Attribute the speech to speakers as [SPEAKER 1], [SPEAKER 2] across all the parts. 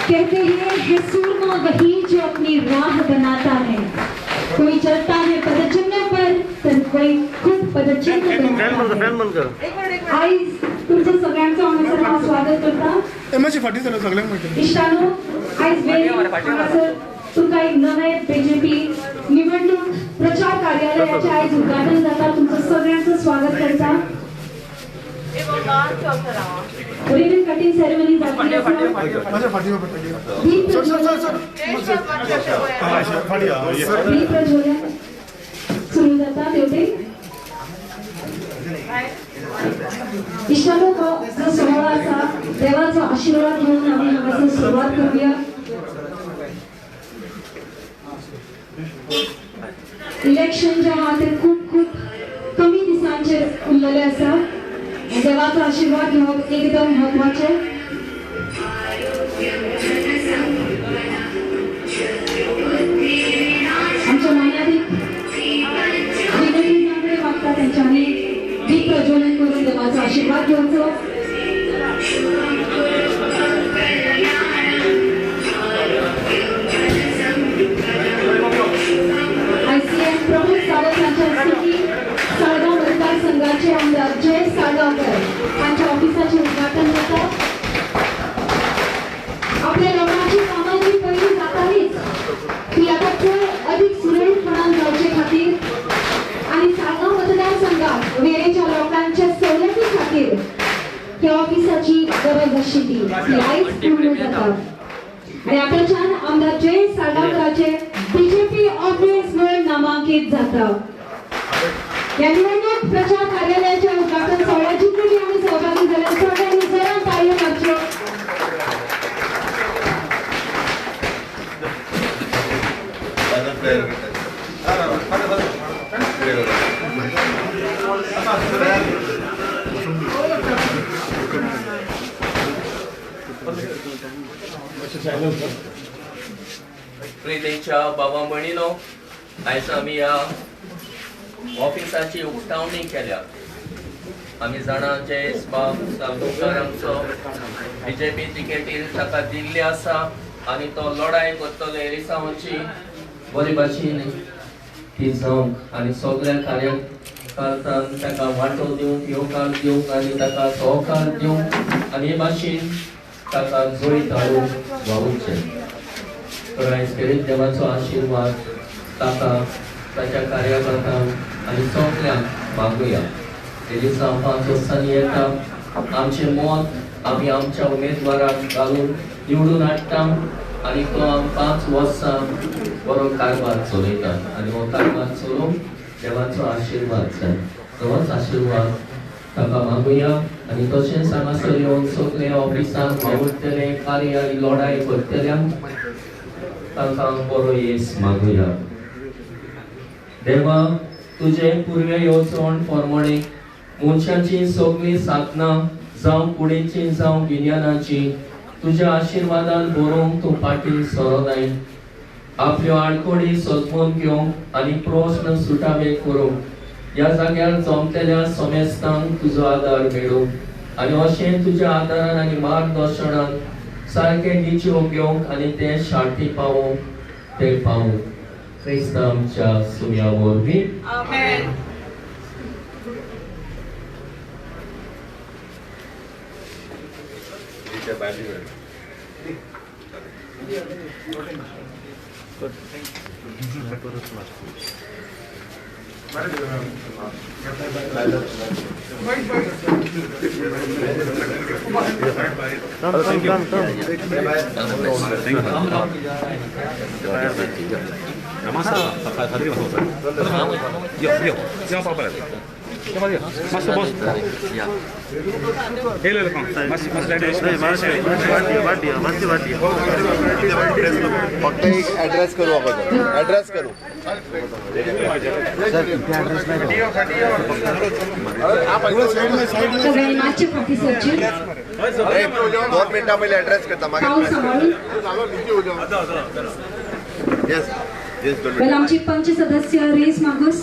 [SPEAKER 1] कहते हैं सूरमा वही जो अपनी राह बनाता है, कोई चलता है पदचिन्ह पर तर कोई खुद पदचिन्ह बनाता है। आज तुमचं सगळ्यांचं आम्ही स्वागत करता।
[SPEAKER 2] एमची फाटी झालं सगळ्यांना माहिती।
[SPEAKER 1] इष्टानो आज वेळी तुमका एक नवे बीजेपी निवडणूक प्रचार कार्यालयाचे आज उद्घाटन जाता, तुमचं सगळ्यांचं स्वागत करता। रिबन कटिंग सेरेमनी जाती है।
[SPEAKER 2] माझ्या फाटीवर पडली। सर फाटी
[SPEAKER 1] दीप प्रज्वलन सुरू जाता तेवढे इष्टानो जो सोहळा असा देवाचा आशीर्वाद घेऊन आम्ही हांगासर सुरुवात करूया। इलेक्शन जे हा ते खूप कमी दिसांचे उरलेले असा, देवाचा आशीर्वाद घेवप एकदम महत्वाचे। आमच्या मान्याधिक विनंती मागता त्यांच्यानी दीप प्रज्वलन करून देवाचा आशीर्वाद घेवचो। ICM प्रमुख सावंत यांच्या हस्ते साळगाव मतदारसंघाचे आमदार जय साळगावकर यांच्या ऑफिसाचे उद्घाटन होतं। आपल्या लग्नाची कामांची पहिली जातानीच ती आता खूप अधिक सुरळीतपणान जावचे खातीर आणि साळगाव मतदारसंघात वेळेच्या लोकांच्या सवलती खातीर त्या ऑफिसाची गरज आशिल्ली ती आयज पूर्ण जाता आणि आपल्याच्यान आमदार जय साळगावकराचे बीजेपी ऑफिस म्हणून नामांकित जाता। या निवडणूक प्रचार कार्यालयाच्या उद्घाटन सोहळ्यात जितके आम्ही सहभागी झाले सगळ्यांनी जरा ताळ्या वाजवा।
[SPEAKER 3] प्रितेच्या बाबा भयणीनो, आयज आमी ह्या ऑफिसाची उक्तावणी केल्या। आमी जाणा जयेश बाब साळगावकर आमचो बीजेपी तिकेटीर ताका दिल्ली आसा आनी तो लढाई करतलो हे दिसांची बरे भाशेन ती जावंक आनी सगळ्या कार्यकर्त्यांक ताका वांटो दिवंक येवकार दिवंक आनी ताका सहकार दिवंक आनी हे भाशेन ताका जोडीत हाडूंक वावुरचें। तर आयज खेरीत देवाचो आशीर्वाद ताका ताच्या कार्यकर्त्यांक आनी सगळ्यांक मागुया। हे दिसा 5 वर्सांनी येता, आमचें मत आमी आमच्या उमेदवाराक घालून निवडून हाडटा आनी तो 5 वर्सां बरो कारभार चलयता आनी हो कारभार चलोवंक देवाचो आशीर्वाद जाय। तोच आशीर्वाद ताका मागुया आनी तशेंच हांगासर येवन सगळे ऑफिसांत वावुरतले कार्य आनी लढाई करतल्यांक ताका बरो येस मागुया। देवा, तुझे पुरवे येवचण प्रमाणे मनशाची सगळी साधनां जावं कुडीची जावं गिन्यानाची तुझ्या आशीर्वादान बरोवंक तूं फाटीं सरनाय। आपल्यो आडकोडी सजमून घेवंक आनी प्रस्न सुटावे करूंक ह्या जाग्यार जमतल्या समेस्तांक तुजो आदार मेळूंक आनी अशें तुज्या आदारान आनी मार्गदर्शनान सारके निच्यो घेवंक आनी ते शांती पावोवंक ते पावूंक क्रिस्त आमच्या सुम्या वरवीं आमेन।
[SPEAKER 4] फक्त एक ॲड्रेस करू आपण, ॲड्रेस करू दोन मिनटां पहिले ॲड्रेस करता
[SPEAKER 1] आमची पंच सदस्य रेस मागूस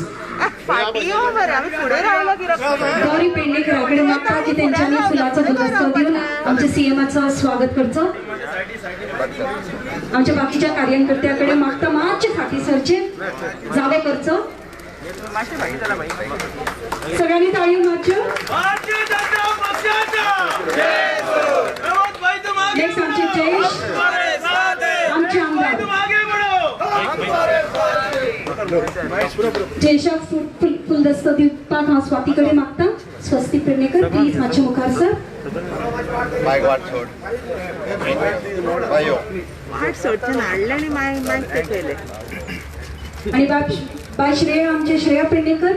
[SPEAKER 5] फाटी हो बरं आम्ही पुढे राहिलो की
[SPEAKER 1] गौरी पेडणेकरांकडे मागता की त्यांच्यानी फुलाचा गुलदस्ता देऊन आमच्या सीएमचं स्वागत करचं. आमच्या बाकीच्या कार्यकर्त्याकडे मागता मागचे फाटी सरचे जावं करचं. सगळ्यांनी टाळी मारच्या. नेक्स्ट आमचे जयेश आमचे आमदार जयशा फुलदस्ता दिवपाक हांव स्वातीकडे मागता. स्वस्ती पेडणेकर प्लीज मातशे मुखार सर.
[SPEAKER 4] मायक वाट सोड बायो
[SPEAKER 5] वाट सोडचे हाडले आणि मायक ते केले.
[SPEAKER 1] आणि बाय श्रेया आमचे श्रेया पेडणेकर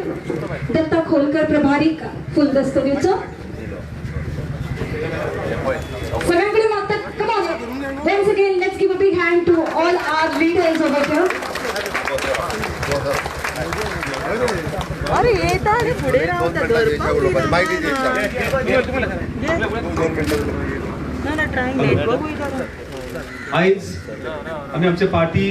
[SPEAKER 1] दत्ता खोलकर प्रभारी फुलदस्ता दिवचो. सगळ्यांकडे मागतात. Come on. Once again, let's give a big hand to all our leaders over here.
[SPEAKER 5] अरे येता आणि पुढे राहतात
[SPEAKER 4] माहिती दे
[SPEAKER 5] ना ट्राईंग लेट बघू इथं.
[SPEAKER 6] आयज आम्ही आमचे पार्टी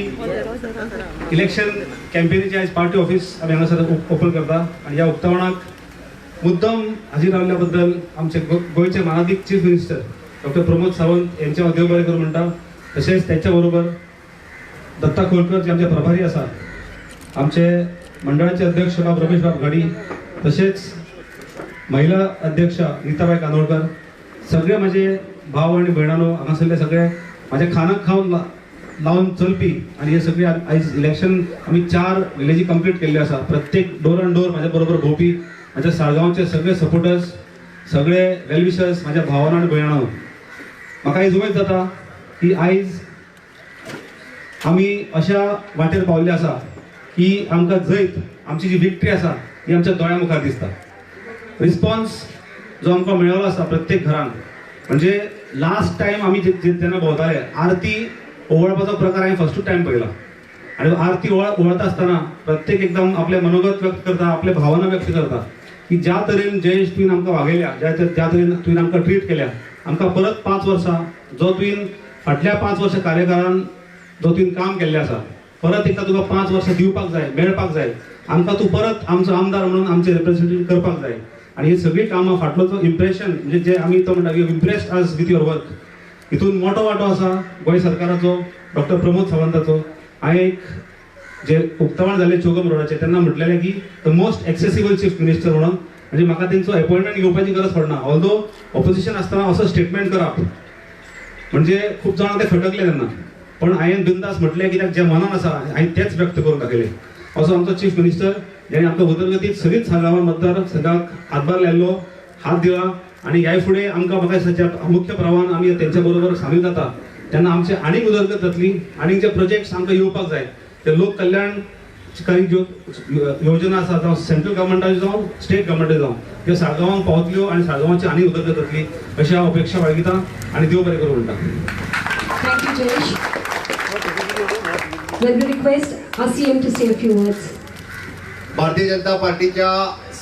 [SPEAKER 6] इलेक्शन कॅम्पेनीचे आयज पार्टी ऑफिस आम्ही हांगासर ओपन करता. आणि या उक्तावणाक मुद्दम हाजीर रावल्ल्या आमचे गोयचे मानाधिक chief minister doctor Pramod Sawant यांचे हांव देव बरें करूं म्हणटा. तशेंच त्याच्या बरोबर दत्ता खोलकर जे आमचे प्रभारी आसा, आमचे मंडळाचे अध्यक्ष बाब रमेश बाब घाडी, तसेच महिला अध्यक्ष नीताबाई कांदोळकर, सगळे माझे भाव आणि भयणानो हांगासरले सगळे माझ्या खानाक खावन लावून चलपी. आणि हे सगळे आयज इलेक्शन आम्ही 4 विलेजी कंप्लीट केल्ले आसा. प्रत्येक डोर अँड डोर माझ्या बरोबर भोवपी माझ्या साळगांवचे सगळे सपोर्टर्स, सगळे वेलविशर्स, माझ्या भावांनो आणि भयणानो, म्हाका आयज उमेद जाता की आयज आम्ही अशा वाटेर पावल्ले आसा की आमकां जैत आमची जी विक्ट्री आसा ही आमच्या दोळ्या मुखार दिसता. रिस्पॉन्स जो आमकां मेळ्ळो आसा प्रत्येक घरान, म्हणजे लास्ट टायम आम्ही जेन्ना भोंवताले आरती ओवाळपाचो प्रकार हांवें फर्स्ट टायम पळयला. आणि आरती ओवाळता आसतना प्रत्येक एकदम आपले मनोगत व्यक्त करता, आपले भावना व्यक्त करता की ज्या तरेन जयेश तुवें आमकां वागयल्या, ज्या तरेन तुवें आमकां ट्रीट केल्या, आमकां परत 5 वर्सां जो तुवें फाटल्या 5 वर्सां कार्यकाळान जो तुवें काम केल्लें आसा, परत एकदा तुका 5 वर्सां दिवपाक जाय, मेळपाक जाय, आमकां तूं परत आमचो आमदार म्हणून आमचे रिप्रेझेंटेटिव्ह करपाक जाय. आणि ही सगळी कामां फाटलो जो इम्प्रेशन म्हणजे जे आमी तो म्हणटा you impressed us with your work, हितून मोठो वांटो आसा गोंय सरकाराचो, डॉक्टर प्रमोद सावंताचो. हांवें एक जे उक्तावण जाल्लें चौगम रोडाचेर तेन्ना म्हटलेलें की the most accessible chief minister म्हणून, म्हणजे म्हाका तेंचो अपॉइंटमेंट घेवपाची गरज पडना. ऑल्दो ऑपोजिशन आसतना असो स्टेटमेंट करप म्हणजे खूब जाणां ते खटकले तेन्ना, पण हांवें बिंदास म्हटलें कित्याक जे मनान आसा हांवें तेच व्यक्त करून दाखयलें. असो आमचो चीफ मिनिस्टर ज्याने आमकां उदरगतीत सगळींच साळगांवां मतदारसंघाक हातभार लायल्लो, हात दिला. आणि ह्या फुडें आमकां म्हाका दिसता मुख्य प्रवाहान आमी तेंच्या बरोबर सामील जाता तेन्ना आमची आनीक उदरगत जातली. आनीक जे प्रोजेक्ट्स आमकां येवपाक जाय ते लोक कल्याणकारी ज्यो योजना आसा जावं सेंट्रल गव्हर्मेंटाच्यो जावं स्टेट गव्हर्मेंटाच्यो जावं त्यो साळगांवांक पावतल्यो आणि साळगांवांची आनीक उदरगत जातली अशी हांव अपेक्षा बाळगिता आणि देव बरें करूं म्हणटा.
[SPEAKER 1] Thank you, Jayesh. Let me request our CM to say a few words.
[SPEAKER 4] Bharatiya Janata पार्टीच्या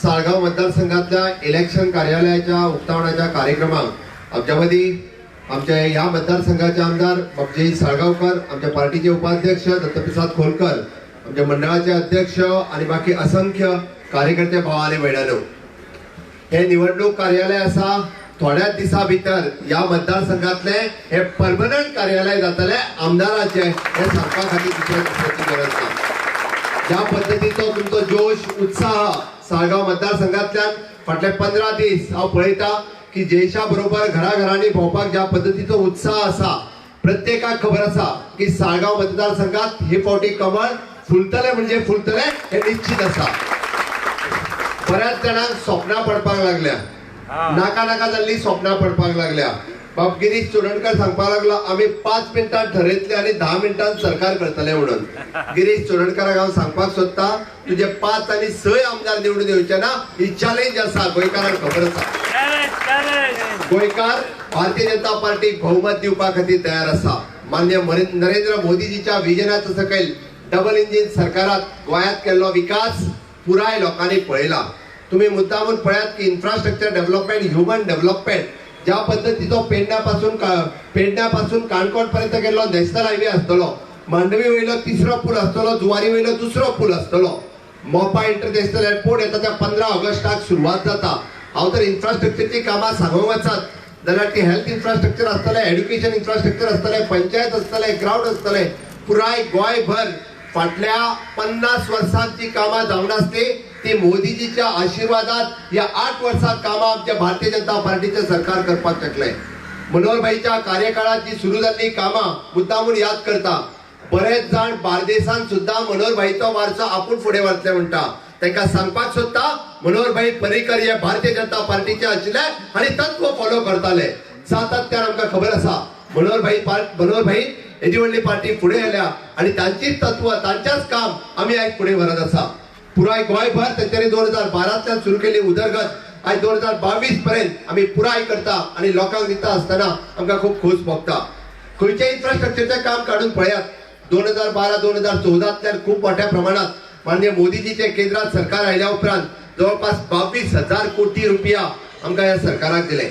[SPEAKER 4] साळगाव मतदारसंघातल्या इलेक्शन कार्यालयाच्या उक्तावणाच्या कार्यक्रमात आमच्यामध्ये आमच्या या मतदारसंघाचे आमदार बाबजी साळगावकर, आमच्या पार्टीचे उपाध्यक्ष दत्तप्रसाद खोलकर, आमच्या मंडळाचे अध्यक्ष आणि बाकी असंख्य कार्यकर्ते भाव आणि भयणानो, हे निवडणूक कार्यालय असा थोड्या दिसा भितर या मतदारसंघातले हे परमनंट कार्यालय जातले आमदाराचे हे सांगपा खातीर दुसऱ्या दुसऱ्याची गरज ना. ज्या पद्धतीचो तुमचो जोश उत्साह साळगाव मतदारसंघातल्यान फाटले 15 दीस हांव पळयता की जयेशा बरोबर घराघरांनी भोंवपाक ज्या पद्धतीचो उत्साह आसा, प्रत्येकाक खबर आसा की साळगाव मतदारसंघात हे फावटी कमळ फुलतले म्हणजे फुलतले हे निश्चित आसा. बऱ्याच जाणांक स्वप्नां पडपाक लागल्या, नाका जाल्ली स्वप्नां पडपाक लागल्या. बाब गिरीश चोडणकर सांगपाक लागलो आम्ही 5 मिनिटांत ठरयतले आणि 10 मिनिटांत सरकार करतले म्हणून. गिरीश चोडणकराक हांव सांगपाक सोदता तुझे 5 आणि 6 आमदार निवडून येवचे ना, ही चॅलेंज आसा, गोंयकारांक खबर आसा. गोंयकार भारतीय जनता पार्टीक बहुमत दिवपा खातीर तयार आसा. माननीय नरेंद्र मोदीजीच्या विजनाच्या सकयल डबल इंजिन सरकारात गोंयांत केल्लो विकास पुराय लोकांनी पळयला. तुम्ही मुद्दामून पळयात की इन्फ्रास्ट्रक्चर डेव्हलपमेंट, ह्युमन डेव्हलपमेंट, ज्या पद्धतीचो पेडण्यापासून काणकोण पर्यंत गेल्लो नॅशनल हायवे आसतलो, मांडवी वयलो 3रो पूल आसतलो, जुवारी वयलो 2रो पूल आसतलो. मोपा इंटरनॅशनल एअरपोर्ट येता त्या 15 ऑगस्टाक सुरवात जाता. हांव तर इन्फ्रास्ट्रक्चरची कामां सांगूंक वचत जाल्यार ती हेल्थ इन्फ्रास्ट्रक्चर आसतलें, एड्युकेशन इन्फ्रास्ट्रक्चर आसतलें, पंचायत आसतलें, ग्राउंड आसतलें, पुराय गोंयभर फाटल्या 50 वर्सांची कामां जावन आसली. ती मोदीजीच्या आशीर्वादात या 8 वर्सांत कामां आमच्या भारतीय जनता पार्टीचे सरकार करपाक शकले. मनोहर भाईच्या कार्यकाळात जी सुरू जाल्ली कामां मुद्दामून याद करता. बरेच जाण बार्देसान सुद्धा मनोहर भाईचो वारसो आपूण फुडें व्हरतले म्हणटा. तांकां सांगपाक सोदता मनोहर भाई पर्रीकर हे भारतीय जनता पार्टीचे आशिल्ले आनी तत्व फॉलो करताले. सातत्यान आमकां खबर आसा मनोहर भाई येदी व्हडली पार्टी फुडें येयल्या आनी तांचीच तत्व तांच्याच काम आमी आयज फुडें व्हरत आसा. पुराय गोंयभर तेंच्यांनी 2012तल्यान सुरू केल्ली उदरगत आयज 2022 पर्यंत आमी पुराय करता आनी लोकांक दिता आसतना आमकां खूब खोस भोगता. खंयचें इन्फ्रास्ट्रक्चरचें काम काडून पळयात. 2012-2014तल्यान खूब मोठ्या प्रमाणात माननीय मोदीजीचे केंद्रात सरकार आयल्या उपरांत जवळपास 22,000 कोटी रुपया आमकां ह्या सरकाराक दिले.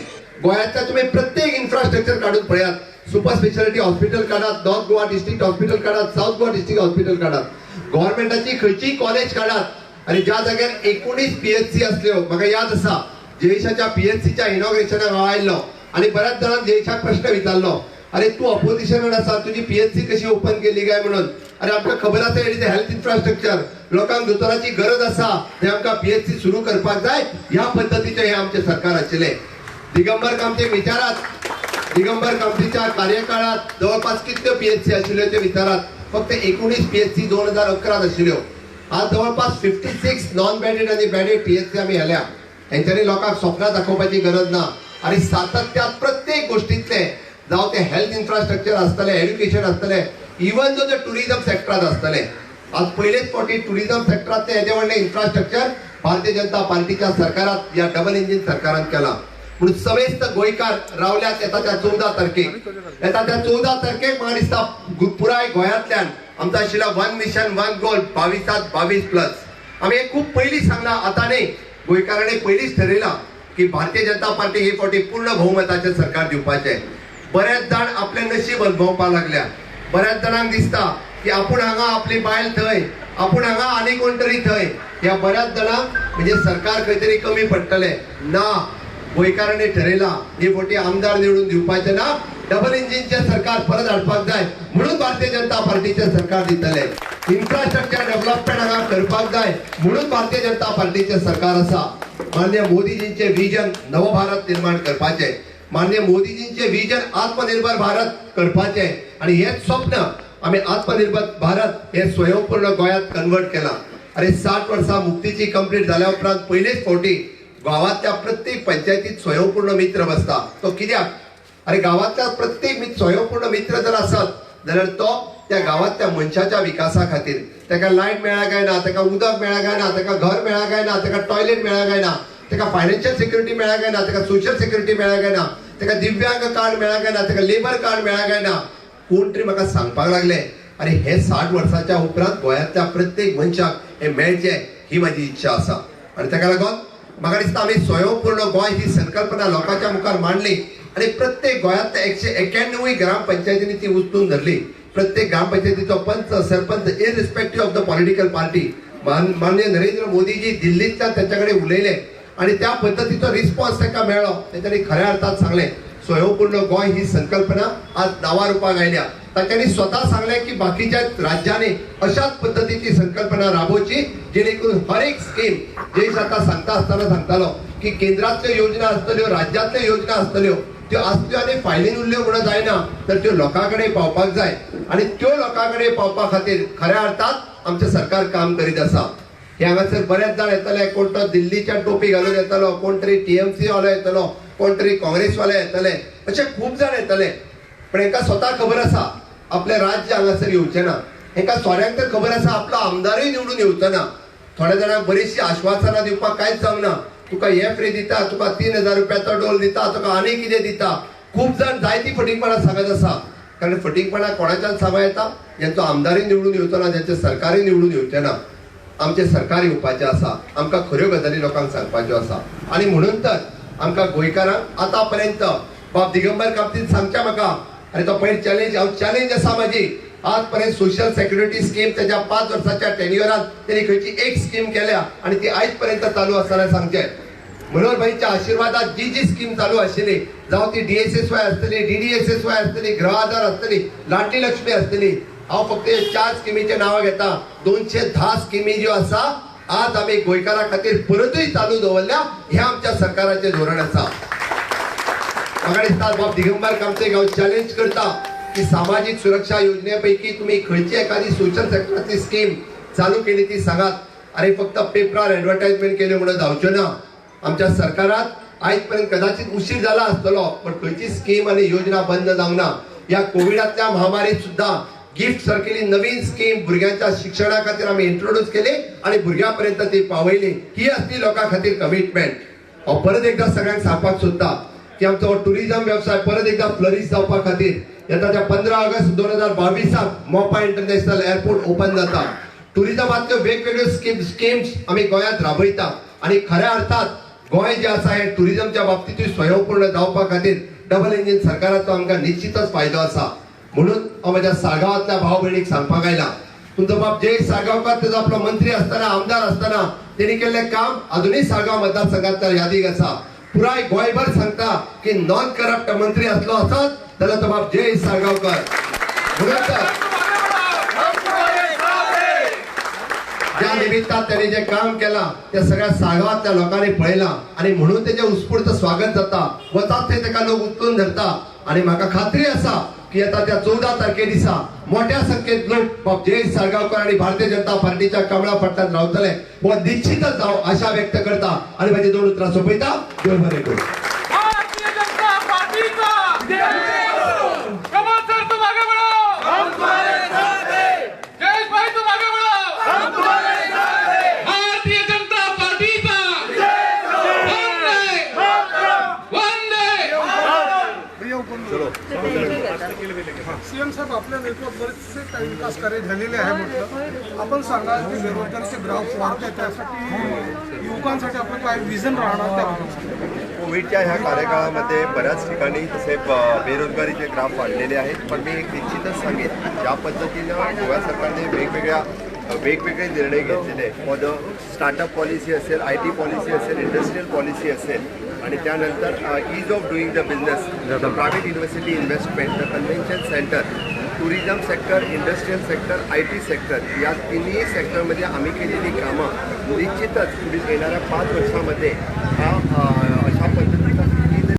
[SPEAKER 4] गोंयांतल्या तुमी प्रत्येक इन्फ्रास्ट्रक्चर काडून पळयात. सुपर स्पेशालिटी हॉस्पिटल काढात, नॉर्थ गोवा डिस्ट्रिक्ट हॉस्पिटल काढात, साऊथ गोवा डिस्ट्रिक्ट हॉस्पिटल काढात, गव्हर्नमेंटाची खंयचीय कॉलेज काढात आनी ज्या जाग्यार 19 PHC असल्यो. म्हाका याद आसा जयेशाच्या PHCच्या इनॉग्रेशनाक हांव आयल्लो आनी बऱ्याच जाणांनी जयेशाक प्रश्न विचारलो, अरे तू अपोजिशनान आसा, तुजी PHC कशी ओपन केली काय म्हणून. अरे आमकां खबर आसा इट इज हेल्थ इन्फ्रास्ट्रक्चर, लोकांक दोतोराची गरज आसा, ते आमकां PHC सुरू करपाक जाय. ह्या पद्दतीचे हे आमचे सरकार आशिल्ले. दिगंबर कामते विचारात, दिगंबर कामतीच्या कार्यकाळात जवळपास कितल्यो PHC आशिल्ल्यो ते विचारात. फक्त 19 PHC 2011 आशिल्ल्यो. आज जवळपास 56 नॉन बँडेड आणि बँडेड PHC आमी आल्या. हेंच्यांनी लोकांक स्वप्नां दाखोवपाची गरज ना. आणि सातत्यात प्रत्येक गोष्टींतले जावं ते हेल्थ इन्फ्रास्ट्रक्चर आसतलें, एड्युकेशन आसतलें, इवन जो टुरिझम सेक्टरात आसतलें. आज पयलेच फावटी टुरिझम सेक्टरांतले हेजे व्हडलें इन्फ्रास्ट्रक्चर भारतीय जनता पार्टीच्या सरकारात या डबल इंजिन सरकारान केला. म्हणून समेस्त गोंयकार रावल्यात येता त्या 14 तारखेक. येता त्या 14 तारखेक म्हाका दिसता पुराय गोंयांतल्यान आमचा आशिल्ला 1 मिशन 1 गोल 22+22+. आमी हे खूब पयलीं सांगला, आतां न्ही. गोंयकारांनी पयलींच ठरयलां की भारतीय जनता पार्टी हे फावटी पूर्ण भोवमताचें सरकार दिवपाचें. बरेच जाण आपलें नशीब अनुभवपाक लागल्या. बऱ्याच जाणांक दिसता की आपूण हांगा आपली बायल थंय, आपूण हांगा आनी कोण तरी थंय. ह्या बऱ्याच जाणांक म्हणजे सरकार खंय तरी कमी पडटलें. ना, गोंयकारांनी ठरयलां हे फावटी आमदार निवडून दिवपाचे ना, डबल इंजिनचे सरकार परत हाडपाक जाय म्हणून भारतीय जनता पार्टीचे सरकार दितले. इन्फ्रास्ट्रक्चर डेव्हलपमेंट हांगा करपाक जाय म्हणून भारतीय जनता पार्टीचे सरकार आसा. माननीय मोदीजींचे विजन नवभारत निर्माण करपाचे, माननीय मोदीजींचे विजन आत्मनिर्भर भारत करपाचे आणि हेच स्वप्न आम्ही आत्मनिर्भर भारत हे स्वयंपूर्ण गोंयांत कन्वर्ट केला. अरे 60 वर्सां मुक्तीची कंप्लीट जाल्या उपरांत पयलेच फावटी गावातल्या प्रत्येक पंचायतीत स्वयंपूर्ण मित्र बसता. तो कित्याक? अरे गावातल्या प्रत्येक स्वयंपूर्ण मित्र जर आसत जाल्यार तो त्या गावातल्या मनशाच्या विकासा खातीर ताका लायट मेळ्ळा काय ना, ताका उदक मेळ्ळा काय ना, ताका घर मेळ्ळा काय ना, ताका टॉयलेट मेळ्ळा काय ना, ताका फायनान्शियल सिक्युरिटी मेळ्ळा काय ना, ताका सोशल सिक्युरिटी मेळ्ळा काय ना, ताका दिव्यांग कार्ड मेळ्ळा काय ना, ताका लेबर कार्ड मेळ्ळा काय ना. कोण तरी म्हाका सांगपाक लागले अरे हे 60 वर्साच्या उपरांत गोंयांतल्या प्रत्येक मनशाक हे मेळचे ही माझी इच्छा आसा. आणि ताका लागून म्हाका दिसता आमी स्वयंपूर्ण गोंय ही संकल्पना लोकांच्या मुखार मांडली आणि प्रत्येक गोंयांतल्या 191 ग्रामपंचायतींनी ती उचलून धरली. प्रत्येक ग्रामपंचायतीचो पंच सरपंच irrespective of the political party माननीय नरेंद्र मोदीजी दिल्लींतल्यान त्यांच्याकडे उलयले आणि त्या पद्धतीचो रिस्पॉन्स तांकां मेळ्ळो. तेंच्यांनी खऱ्या अर्थात सांगलें स्वयंपूर्ण गोंय ही संकल्पना आज नावा रुपाक आयल्या. तांच्यांनी स्वता सांगलें की बाकीच्या राज्यांनी अशाच पद्धतीची संकल्पना राबोवची जेणेकरून हर एक स्कीम देश आता सांगता आसतना सांगतालो की केंद्रातल्यो योजना आसतल्यो, राज्यांतल्यो योजना आसतल्यो, त्यो आसल्यो आनी फायलीन उरल्यो म्हणून जायना, तर त्यो लोकांकडे पावपाक जाय आणि त्यो लोकांकडे पावपा खातीर खऱ्या अर्थात आमचें सरकार काम करीत आसा. हे हांगासर बरेच जाण येतले, कोण तो दिल्लीच्या टोपी घालून येतलो, कोण तरी TMC वालो येतलो, कोण तरी काँग्रेसवाले येतले, असे खूप जाण येतले. पण हेंकां स्वता खबर आसा आपले राज्य हांगासर येवचें ना. हेंकां सोऱ्यांक तर खबर आसा आपलो आमदारूय निवडून येवचो ना. थोड्या जाणांक बरीचशी आश्वासनां दिवपाक कांयच जावना. तुका हे फ्री दिता, तुका 3000 रुपयाचो डोल दिता, तुका आनी कितें दिता. खूप जाण जायती फटींगपणां सांगत आसा. कारण फटींगपणां कोणाच्यान सांगो येता? ज्यांचो आमदारूय निवडून येवचो ना, ज्यांचें सरकारूय निवडून येवचें ना. आमचें सरकार येवपाचें आसा, आमकां खऱ्यो गजाली लोकांक सांगपाच्यो आसा. आनी म्हणून तर आमकां गोंयकारांक आतां पर्यंत बाब दिगंबर कामतीन सांगचें म्हाका, अरे तो पयर चॅलेंज आसा म्हाजी आजपर्यंत सोशल सेक्युरिटी स्कीम त्याच्या 5 वर्षाच्या टेन्युअरात त्यांनी खंयची एक स्कीम केल्या आणि ती आजपर्यंत चालू असताना सांगते मनोहर भाईच्या आशीर्वादात जी जी स्कीम चालू आशिल्ली जावं ती DSSY असतली, DDSSY असतली, गृह आधार असतली, लाडली लक्ष्मी असतली, हांव फक्त 4 स्किमीचे नांव घेता. 210 स्किमी ज्यो आसा आज आम्ही गोंयकारां खातीर परतूय चालू दवरल्या. हे आमच्या सरकाराचे धोरण आसा. म्हाका दिसता बाब दिगंबर कामते हांव चॅलेंज करता की सामाजिक सुरक्षा योजनेपैकी तुम्ही खंयची एखादी सोशल सेक्टराची स्कीम चालू केली ती सांगात. अरे फक्त पेपरार ऍडव्हर्टाइजमेंट केले म्हणून जावच्यो ना. आमच्या सरकारात आजपर्यंत कदाचित उशीर झाला असतलो पण खंयची स्कीम आणि योजना बंद जावंक ना. या कोविडातल्या महामारीत सुद्धा गिफ्ट सारकेली नवीन स्कीम भुरग्यांच्या शिक्षणा खातीर आम्ही इंट्रोड्यूस केली आणि भुरग्यांपर्यंत ती पावयली. ही असली लोकां खातीर कमिटमेंट. हांव परत एकदा सगळ्यांक सांगपाक सोदता की आमचो टुरिझम व्यवसाय परत एकदा फ्लरिश जावपा खातीर येता 15 ऑगस्ट 2022 मोपा इंटरनॅशनल एअरपोर्ट ओपन जाता. टुरिझमांतल्यो वेगवेगळ्यो स्कीम्स आम्ही गोंयांत राबयता आणि खऱ्या अर्थात गोंय जे आसा हे टुरिझमच्या बाबतीतूय स्वयंपूर्ण जावपा खातीर डबल इंजिन सरकाराचो आमकां निश्चितच फायदो आसा. म्हणून हांव म्हज्या साळगांवांतल्या भाव भयणीक सांगपाक आयला तुमचो बाप जयेश साळगांवकर तेजो आपलो मंत्री असताना आमदार असताना तेणी केल्लें काम अजूनय साळगांव मतदारसंघांतल्या यादीक आसा. पुराय गोंयभर सांगता की नॉन करप्ट मंत्री असलो आसत जाल्यार तो बाप जयेश साळगांवकर. म्हणून ज्या निमित्तात त्यांनी जे काम केला त्या सगळ्या साळगांवांतल्या लोकांनी पळयला आणि म्हणून तेजे उत्स्फूर्त स्वागत जाता. वतात थंय ताका लोक उचलून धरता आणि म्हाका खात्री आसा की येता त्या 14 तारखे दिसा मोठ्या संख्येत लोक बाब जयेश साळगांवकर आणि भारतीय जनता पार्टीच्या कमळा फाटल्यान रावतले व निश्चितच जाव आशा व्यक्त करता आणि माझे 2 उतरां सोंपयता. देव बरें करूं.
[SPEAKER 7] भारतीय जनता पार्टीचा कमल सर तुम आगे बढ़ो, हम तुम्हारे साथ हैं. जयेश भाई तुम आगे बढ़ो, हम तुम्हारे साथ हैं. भारतीय जनता पार्टीचा
[SPEAKER 2] सीएम साहेब आपल्या नेतृत्वात बरेचसे काही विकास कार्य झालेले आहे म्हटलं. आपण सांगा की बेरोजगारीचे ग्राफ वाढत आहेत त्यासाठी युवकांसाठी आपलं काय विजन राहणार त्याबद्दल.
[SPEAKER 8] कोविडच्या ह्या कार्यकाळामध्ये बऱ्याच ठिकाणी तसे बेरोजगारीचे ग्राफ वाढलेले आहेत. पण मी एक निश्चितच सांगेन ज्या पद्धतीनं गोवा सरकारने वेगवेगळे निर्णय घेतलेले फॉर द स्टार्टअप पॉलिसी असेल, IT पॉलिसी असेल, इंडस्ट्रियल पॉलिसी असेल आणि त्यानंतर ease of doing the business, the private university investment, the convention centre, tourism sector, industrial sector, IT sector या तिन्ही सेक्टरमध्ये आम्ही केलेली कामं निश्चितच पुढील येणाऱ्या 5 वर्षामध्ये हा